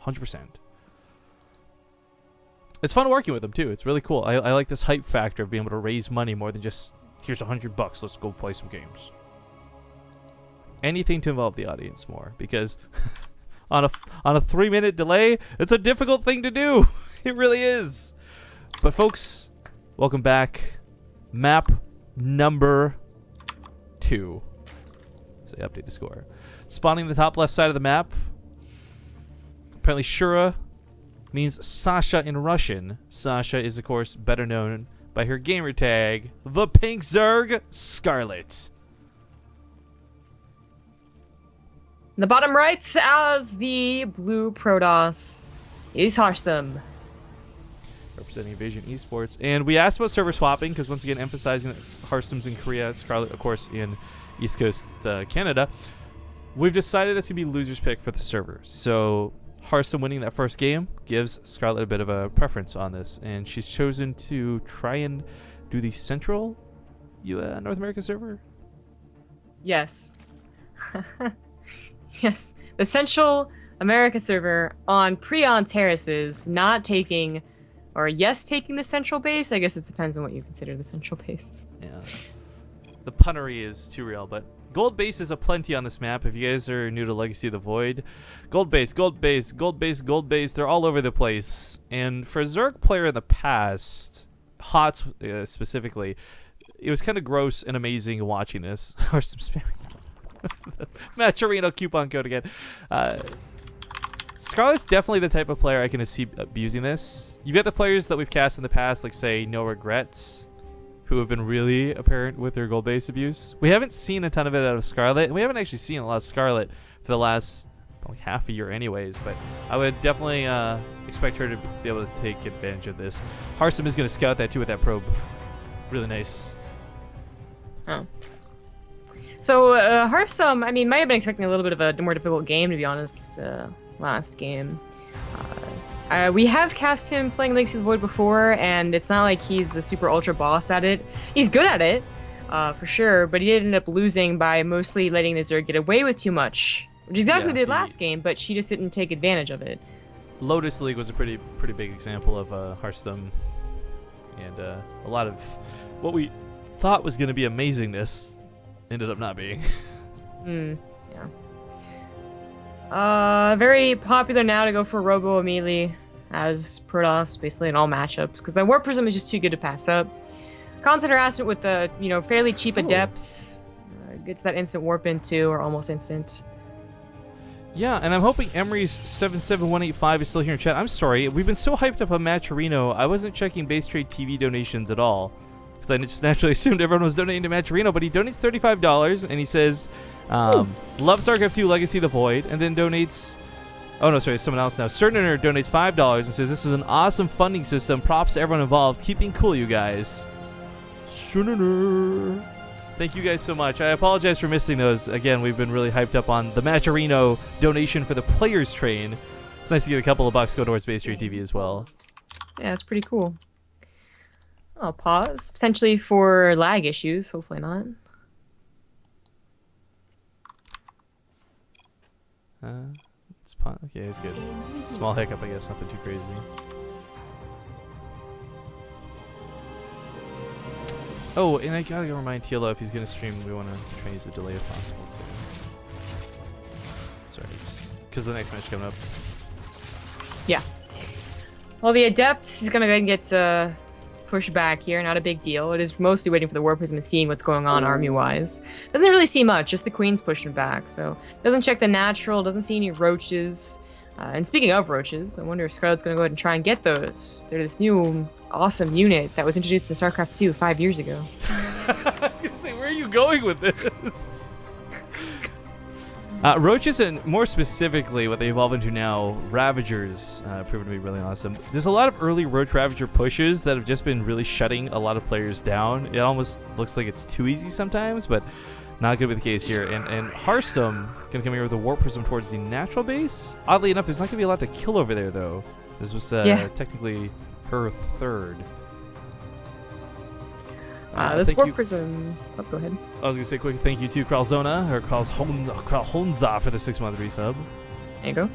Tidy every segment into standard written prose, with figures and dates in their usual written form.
100%. It's fun working with them too. It's really cool. I like this hype factor of being able to raise money more than just, here's $100, let's go play some games. Anything to involve the audience more, because on a 3-minute delay, it's a difficult thing to do. It really is. But folks, welcome back. Map number 2. Say update the score. Spawning the top left side of the map. Apparently Shura means Sasha in Russian. Sasha is, of course, better known by her gamer tag, the Pink Zerg Scarlett. In the bottom right, as the blue Protoss, is Harstem. Representing Invasion Esports. And we asked about server swapping, because once again, emphasizing that Harstem's in Korea, Scarlett, of course, in East Coast Canada. We've decided this could be loser's pick for the server. So Harstem winning that first game gives Scarlett a bit of a preference on this, and she's chosen to try and do the Central North America server. Yes. Yes. The Central America server on Prion Terraces, not taking, or yes, taking the central base. I guess it depends on what you consider the central base. Yeah. The punnery is too real, but gold bases aplenty on this map. If you guys are new to Legacy of the Void, gold base, gold base, gold base, gold base, they're all over the place. And for a Zerg player in the past, HOTS specifically, it was kind of gross and amazing watching this. Or some spamming. MATCHERINO coupon code again. Scarlett's definitely the type of player I can see abusing this. You've got the players that we've cast in the past, like, say, No Regrets, who have been really apparent with their gold base abuse. We haven't seen a ton of it out of Scarlett, and we haven't actually seen a lot of Scarlett for the last probably half a year anyways, but I would definitely expect her to be able to take advantage of this. Harstem is going to scout that too with that probe. Really nice. Oh. So, Harstem, I mean, might have been expecting a little bit of a more difficult game, to be honest, last game. We have cast him playing Legacy of the Void before, and it's not like he's a super ultra boss at it. He's good at it, for sure, but he did end up losing by mostly letting the Zerg get away with too much, which is exactly what he did last game, but she just didn't take advantage of it. Lotus League was a pretty big example of Harstem, and a lot of what we thought was going to be amazingness ended up not being. Yeah. Very popular now to go for Robo Amelie as Protoss, basically in all matchups, because the Warp Prism is just too good to pass up. Constant harassment with the, fairly cheap Adepts. Gets that instant warp in too, or almost instant. Yeah, and I'm hoping Emery's 77185 is still here in chat. I'm sorry, we've been so hyped up on MATCHERINO, I wasn't checking Base Trade TV donations at all, because I just naturally assumed everyone was donating to MATCHERINO, but he donates $35, and he says, love StarCraft 2 Legacy of the Void, and then donates, oh no, sorry, someone else now. Certiner donates $5 and says, this is an awesome funding system, props to everyone involved, keeping cool, you guys. Certiner. Thank you guys so much. I apologize for missing those. Again, we've been really hyped up on the MATCHERINO donation for the players train. It's nice to get a couple of bucks go towards Base Trade TV as well. Yeah, it's pretty cool. I'll pause, potentially for lag issues, hopefully not. Okay, it's good. Small hiccup, I guess, nothing too crazy. Oh, and I gotta remind TLO if he's gonna stream, we want to try and use the delay if possible too. Sorry, just because the next match coming up. Yeah. Well, the Adepts is gonna go ahead and get pushed back here. Not a big deal. It is mostly waiting for the Warp Prism and seeing what's going on army-wise. Doesn't really see much. Just the Queen's pushing back. So doesn't check the natural. Doesn't see any roaches. And speaking of roaches, I wonder if Scarlett's gonna go ahead and try and get those. They're this new awesome unit that was introduced in StarCraft 2 5 years ago. I was gonna say, where are you going with this? Roaches, and more specifically what they evolve into now, Ravagers, proven to be really awesome. There's a lot of early Roach Ravager pushes that have just been really shutting a lot of players down. It almost looks like it's too easy sometimes, but not going to be the case here. And Harstem going to come here with a Warp Prism towards the natural base. Oddly enough, there's not going to be a lot to kill over there, though. This was technically her third. This Warp Prism... Oh, go ahead. I was going to say a quick thank you to Kralzona, or Kralhonza for the 6-month resub. There you go.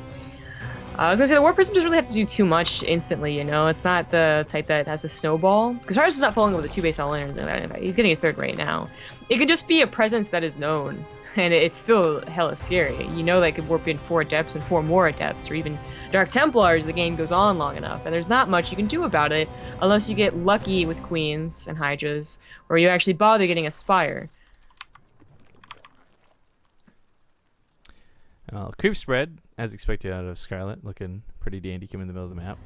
I was gonna say the Warp Prism doesn't really have to do too much instantly, you know? It's not the type that has a snowball. Because Harstem's not pulling with a 2-base all in or anything like that. He's getting his third right now. It could just be a presence that is known. And it's still hella scary. You know that could warp in 4 Adepts and 4 more Adepts, or even Dark Templars if the game goes on long enough. And there's not much you can do about it unless you get lucky with Queens and Hydras, or you actually bother getting a Spire. Creep spread, as expected out of Scarlett, looking pretty dandy coming in the middle of the map.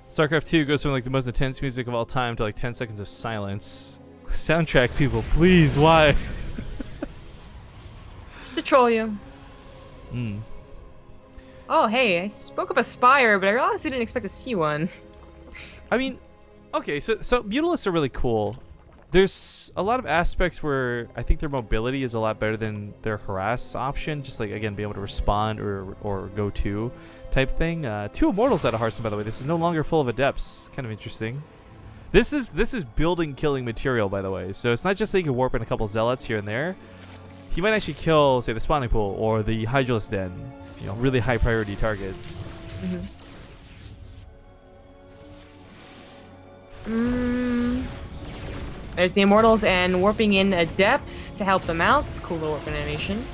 StarCraft 2 goes from like the most intense music of all time to like 10 seconds of silence. Soundtrack people, please, why? Just to troll you. Oh, hey, I spoke of a Spire, but I honestly didn't expect to see one. I mean, okay, so Mutalisks are really cool. There's a lot of aspects where I think their mobility is a lot better than their harass option. Just like, again, being able to respond or go to type thing. 2 Immortals out of Harstem, by the way. This is no longer full of Adepts. Kind of interesting. This is building killing material, by the way. So it's not just that you can warp in a couple Zealots here and there. He might actually kill, say, the Spawning Pool or the Hydralisk Den. You know, really high priority targets. There's the Immortals and warping in Adepts to help them out. It's a cool little warp animation.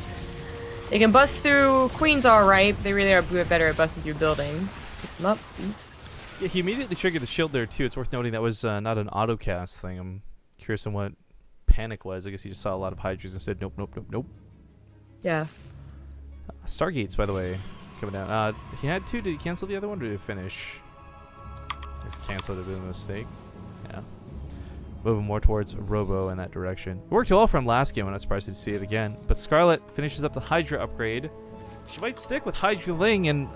They can bust through Queens alright. They really are better at busting through buildings. Picks them up. Oops. Yeah, he immediately triggered the shield there, too. It's worth noting that was not an auto-cast thing. I'm curious on what Panic was. I guess he just saw a lot of Hydras and said, nope, nope, nope, nope. Yeah. Stargates, by the way, coming down. He had 2. Did he cancel the other one, or did he finish? Just canceled it with a mistake. Yeah. Moving more towards Robo in that direction. It worked well for him last game. I'm not surprised to see it again. But Scarlett finishes up the Hydra upgrade. She might stick with Hydra Ling, and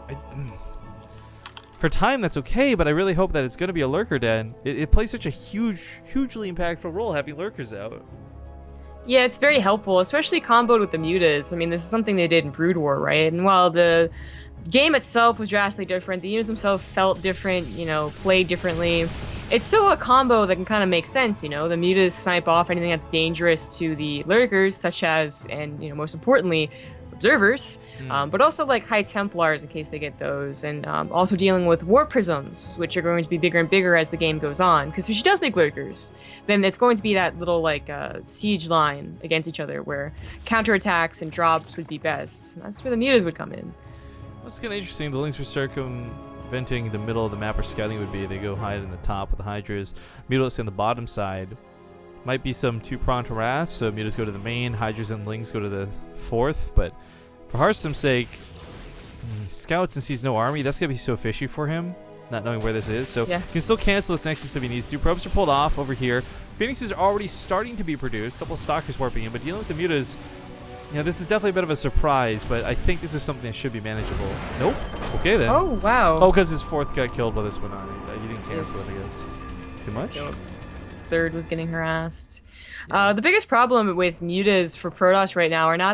for time, that's okay, but I really hope that it's going to be a Lurker Den. It plays such a hugely impactful role having Lurkers out. Yeah, it's very helpful, especially comboed with the Mutas. I mean, this is something they did in Brood War, right? And while the game itself was drastically different, the units themselves felt different, you know, played differently. It's still a combo that can kind of make sense, you know? The Mutas snipe off anything that's dangerous to the Lurkers, such as, and, you know, most importantly, Observers, but also like High Templars in case they get those, and also dealing with Warp Prisms, which are going to be bigger and bigger as the game goes on, because if she does make Lurkers, then it's going to be that little like siege line against each other where counterattacks and drops would be best. And that's where the Mutas would come in. That's kind of interesting. The Lings for circumventing the middle of the map or scouting would be they go hide in the top with the Hydras. Mutalisks on the bottom side. Might be some 2-pronged harass, so Mutas go to the main, Hydras and Lings go to the 4th, but for Harstem's sake, Scouts and sees no army, that's going to be so fishy for him, not knowing where this is, so yeah. He can still cancel this Nexus if he needs to. Probes are pulled off over here. Phoenixes are already starting to be produced, a couple of Stalkers warping in, but dealing with the Mutas, you know, this is definitely a bit of a surprise, but I think this is something that should be manageable. Nope. Okay then. Oh, wow. Oh, because his 4th got killed by this one on. He didn't cancel it, I guess. Too much? His 3rd was getting harassed. The biggest problem with Mutas for Protoss right now are not